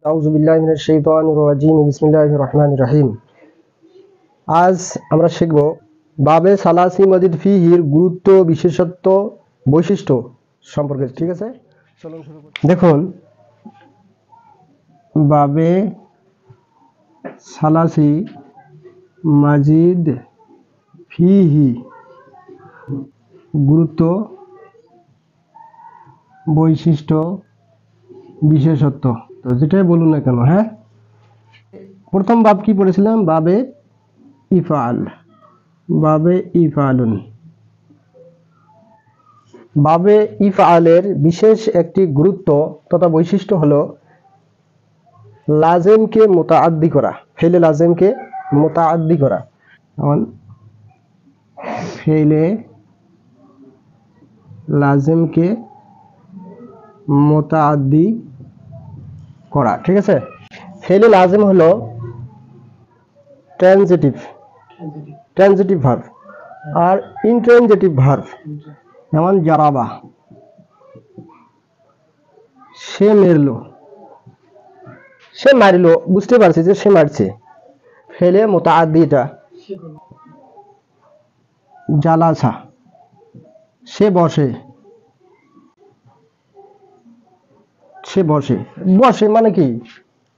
আউযু বিল্লাহি মিনাশ শাইতানির রাজিম বিসমিল্লাহির রহমানির রহিম। আজ আমরা শিখব বাবে সালাসি মাজিদ ফিহির গুরুত্ব, বিশেষত্ব, বৈশিষ্ট্য সম্পর্কে। ঠিক আছে, চলুন শুরু করি। দেখুন, বাবে সালাসি মাজিদ ফিহি গুরুত্ব, বৈশিষ্ট্য, বিশেষত্ব, তো যেটাই বলুন না কেন। হ্যাঁ, প্রথম বাব কি পড়েছিলাম? বাবে ইফআল, বাবে ইফআলুন। বাবে ইফআলের বিশেষ একটি গুরুত্ব তথা বৈশিষ্ট্য হলো লাজেমকে মুতাআদ্দি করা, ফেলে লাজেমকে মুতাআদ্দি করা। যেমন ফেলে লাজেমকে মুতাআদ্দি করা। ঠিক আছে, ফেলে লাজেম হলো ট্রানজিটিভ ভার্ব আর ইনট্রানজিটিভ ভার্ব। যেমন জারাবা, সে মেরলো, সে মারিলো, বুঝতে পারছি যে সে মারছে। ফেলে মুতাআদ্দিটা জালাসা, সে বসে, সে বসে। বসে মানে কি?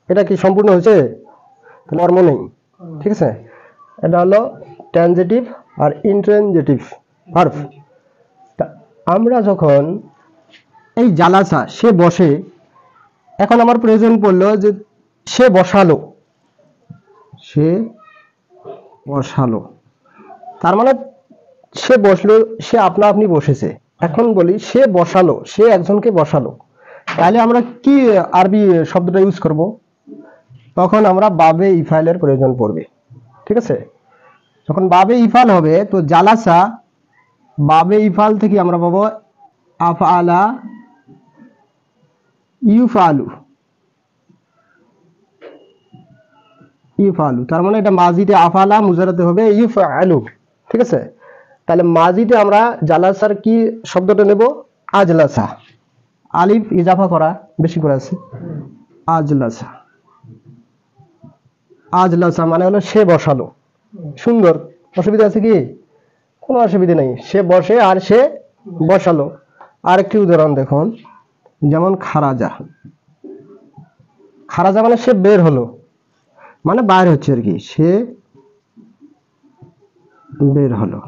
এটা কি সম্পূর্ণ হয়েছে? কর্ম নেই। ঠিক আছে, এটা হলো ট্রানজিটিভ আর ইনট্রানজিটিভ ভার্ব। আমরা যখন এই জালাসা, সে বসে, এখন আমার প্রয়োজন পড়লো যে সে বসালো, সে বসালো, তার মানে সে বসলো, সে আপনা আপনি বসেছে। এখন বলি সে বসালো, সে একজনকে বসালো, তাহলে আমরা কি আরবি শব্দটা ইউজ করব? তখন আমরা বাবে ইফাইলের প্রয়োজন পড়বে। ঠিক আছে, যখন বাবে ইফাল হবে তো জালাসা বাবে ইফাল থেকে আমরা পাবো আফআলা ইউফালু, ইউফালু, তার মানে এটা মাজিতে আফআলা, মুজারাতে হবে ইউফআলু। ঠিক আছে, তাহলে মাজিতে আমরা জালাসার কি শব্দটা নেব? আজলাসা, আলিফ ইজাফা করা বেশি করে আছে, আজলাসা। আজলাসা মানে হলো সে বসালো। সুন্দর, অসুবিধা আছে কি? কোনো অসুবিধা নেই, সে বসে আর সে বসালো। আরেকটি উদাহরণ দেখুন, যেমন খারাজা, খারাজা মানে সে বের হলো, মানে বাইর হচ্ছে আর কি, সে বের হলো।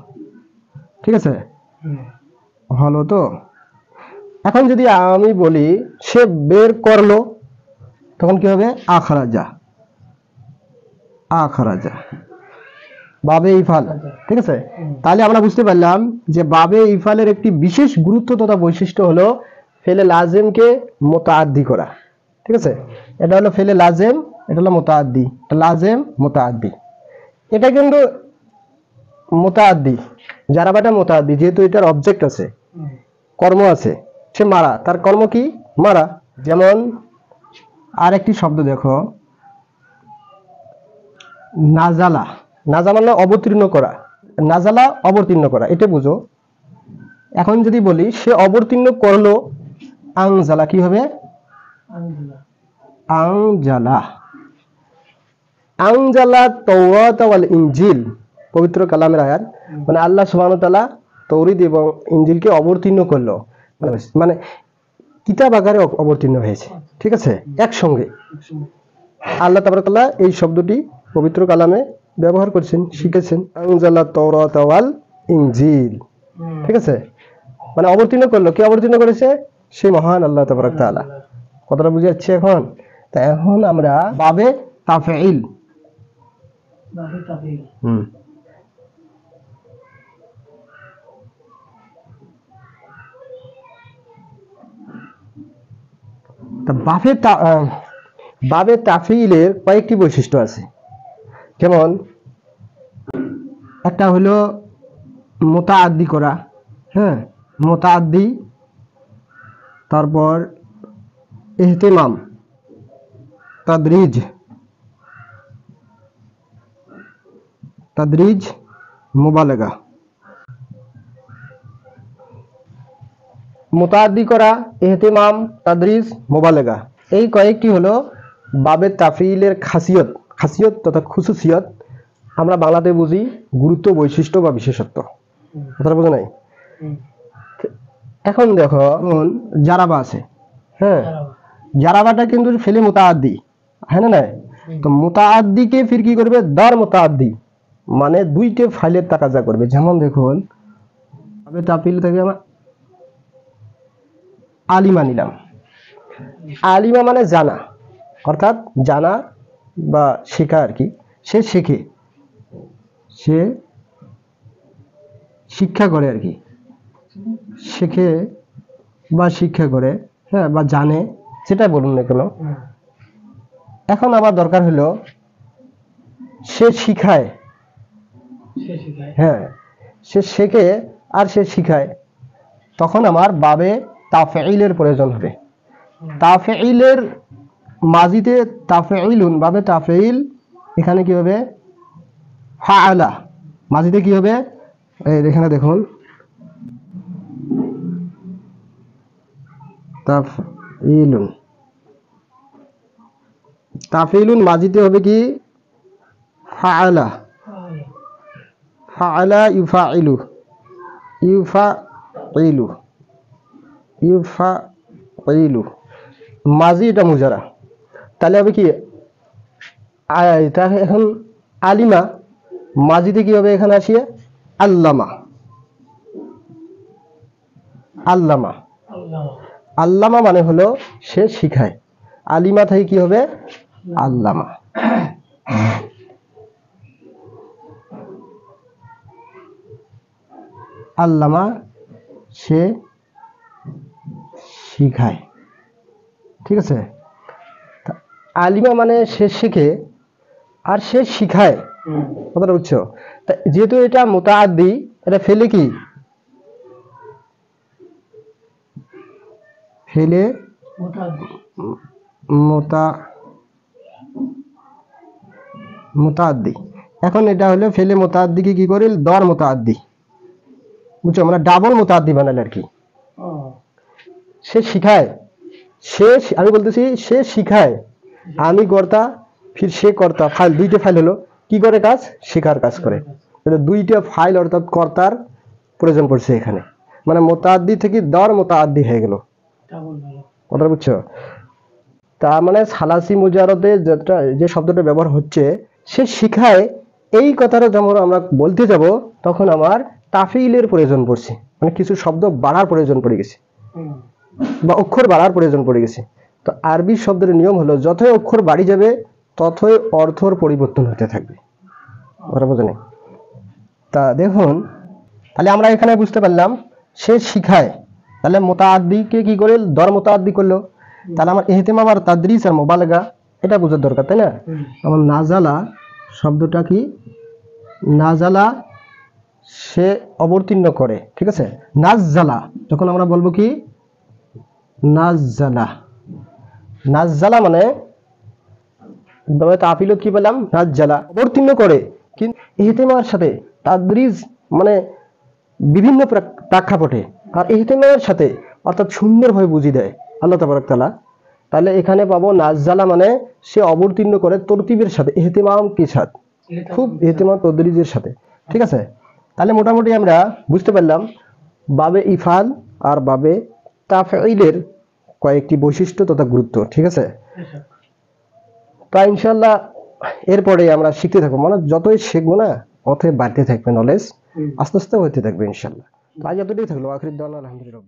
ঠিক আছে, হলো তো। এখন যদি আমি বলি সে বের করলো, তখন কি হবে? আখরাজা, আখরাজা, বাবে ইফাল। ঠিক আছে, তাহলে আমরা বুঝতে পারলাম যে বাবে ইফালের একটি বিশেষ গুরুত্ব তথা বৈশিষ্ট্য হলো ফেলে লাজেমকে মুতাআদ্দি করা। ঠিক আছে, এটা হলো ফেলে লাজেম, এটা হলো মুতাআদ্দি, এটা লাজেম মুতাআদ্দি। এটা কিন্তু মুতাআদ্দি, জারাবাটা মুতাআদ্দি, যেহেতু এটার অবজেক্ট আছে, কর্ম আছে। সে মারা, তার কর্ম কি? মারা। যেমন আরেকটি শব্দ দেখো, নাজালা, নাজা মানে অবতীর্ণ করা, নাজালা অবতীর্ণ করা, এটা বুঝো। এখন যদি বলি সে অবতীর্ণ করলো, আংজালা, কি হবে? আংজালা, আংজালা তাওরাত ওয়াল ইনজিল, পবিত্র কালামের আয়াত। মানে আল্লাহ সুবহানাহু ওয়া তাআলা তাওরীত এবং ইনজিলকে অবতীর্ণ করলো, মানে কিতাব আকারে অবতীর্ণ হয়েছে। ঠিক আছে, একসঙ্গে আল্লাহ তাবারক ওয়া তাআলা এই শব্দটি পবিত্র কালামে ব্যবহার করছেন, শিখেছেন। আনজালা তাওরাত ওয়াল ইনজিল। ঠিক আছে, মানে অবতীর্ণ করলো, কে অবতীর্ণ করেছে? সেই মহান আল্লাহ তাবারক ওয়া তাআলা। কথাটা বুঝে যাচ্ছে এখন? তা এখন আমরা বাবে তাফঈল, তা বাবে তাফঈলের কয়েকটি বৈশিষ্ট্য আছে। যেমন একটা হলো মুতাআদ্দি করা, হ্যাঁ, মুতাআদ্দি। তারপর ইহতিমাম, তাদরিজ, তাদরিজ, মুবালাগা। মুতাআদ্দি করা, ইহতিমাম, তাদরিজ, মুবালাগা, এই কয়েকটি হলো বাবে তাফিলের খাসিয়ত, খাসিয়ত তথা খুসুসিয়ত আমরা বাংলাতে বুঝি গুরুত্ব, বৈশিষ্ট্য বা বিশেষত্ব। কথাটা বোঝা নাই? এখন দেখো জারাবা আছে, হ্যাঁ, জারাবাটা কিন্তু ফেলে মুতাআদ্দি, হ্যাঁ না নাই? তো মুতাআদ্দিকে ফির কি করবে? দর মুতাআদ্দি, মানে দুইটা ফাইলের তাকাজা করবে। যেমন দেখুন বাবে তাফিল থেকে আমরা আলিমা নিলাম। আলিমা মানে জানা, অর্থাৎ জানা বা শেখা আর কি। সে শেখে, সে শিক্ষা করে আর কি, শেখে বা শিক্ষা করে, হ্যাঁ, বা জানে, সেটাই বলুন না কেন। এখন আবার দরকার হলো সে শিখায়, হ্যাঁ, সে শেখে আর সে শিখায়, তখন আমার বাবে তাফঈলের প্রয়োজন হবে। তাফঈলের মাজিতে তাফঈলুন, বাবে তাফঈল, এখানে কি হবে? ফাআলা। মাজিতে কি হবে? এই এখানে দেখুন তাফঈলুন, তাফঈলুন মাজিতে হবে কি? ফাআলা। ফাআলা ইউফাইলু, ইউফাইলু, ইউফাইলু, মাজি এটা মুজারা। তাহলে হবে কি? এখন আলিমা মাজিতে কি হবে? এখানে আসিয়ে আল্লামা, আল্লামা, আল্লামা মানে হলো সে শিখায়। আলিমা থেকে কি হবে? আল্লামা। আল্লামা সে শিখায়, ঠিক আছে? আলিমা মানে সে শিখে আর সে শিখায়, কথাটা বুঝছো? যেহেতু এটা মুতাআদ্দি, এটা ফেলে কি? ফেলে মুতাআদ্দি। এখন এটা হলো ফেলে মুতাআদ্দিকে কি করে? দর মুতাআদ্দি, বুঝছো? আমরা ডাবল মুতাআদ্দি বানালে আর কি। সে শিখায়, সে, আমি বলতেছি সে শিখায়, আমি কর্তা, ফির সে কর্তা, ফাইল, দুইটা ফাইল হলো কি করে কাজ? শেখার কাজ করে। দুইটা ফাইল অর্থাৎ কর্তার প্রয়োজন পড়ছে এখানে, মানে মুতাআদ্দি থেকে দর মুতাআদ্দি হয়ে গেল। কথা বুঝছো? তার মানে সালাসি মুজারদে যেটা, যে শব্দটা ব্যবহার হচ্ছে, সে শিখায়, এই কথাটা যখন আমরা বলতে যাব তখন আমার তাফঈলের প্রয়োজন পড়ছে, মানে কিছু শব্দ বাড়ার প্রয়োজন পড়ে গেছে বা অক্ষর বাড়ার প্রয়োজন পড়ে গেছে। তো আরবি শব্দের নিয়ম হলো যতই অক্ষর বাড়ি যাবে ততই অর্থর পরিবর্তন হতে থাকবে। কথা বোঝা নেই? তা দেখুন, তাহলে আমরা এখানে বুঝতে পারলাম সে শিখায়, তাহলে মুতাআদ্দিকে কি করে? দর মুতাআদ্দি করলো। তাহলে আমার ইহতিমাম আর তাদরিস আর মুবালাগা এটা বোঝার দরকার, তাই না? আমার নাজালা শব্দটা কি? নাজালা সে অবতীর্ণ করে, ঠিক আছে? নাজ্জালা যখন আমরা বলবো কি? নাজ্জালা, নাজ্জালা মানে তাফঈলত কি বললাম? নাজ্জালা, অবতীর্ণ করে। কিন্তু ইহতিমামের সাথে তাদরিজ মানে বিভিন্ন প্রেক্ষাপটে, আর ইহতিমামের সাথে অর্থাৎ সুন্দরভাবে বুঝিয়ে দেয় আল্লাহ তাবারক তাআলা। তাহলে এখানে পাবো নাজ্জালা মানে সে অবতীর্ণ করে তরতিবের সাথে, ইহতিমাম কি সাথে? খুব ইহতিমাম তদরিজের সাথে, ঠিক আছে? তাহলে মোটামুটি আমরা বুঝতে পারলাম বাবে ইফাল আর বাবে তাফঈলের কয়েকটি বৈশিষ্ট্য তথা গুরুত্ব, ঠিক আছে? তা ইনশাআল্লাহ এরপরে আমরা শিখতে থাকবো, মানে যতই শিখবো না অতই বাড়তে থাকবে নলেজ, আস্তে আস্তে হতে থাকবে ইনশাআল্লাহ। আজ এতটাই থাকলো। আখির দাওয়ানা আলহামদুলিল্লাহ।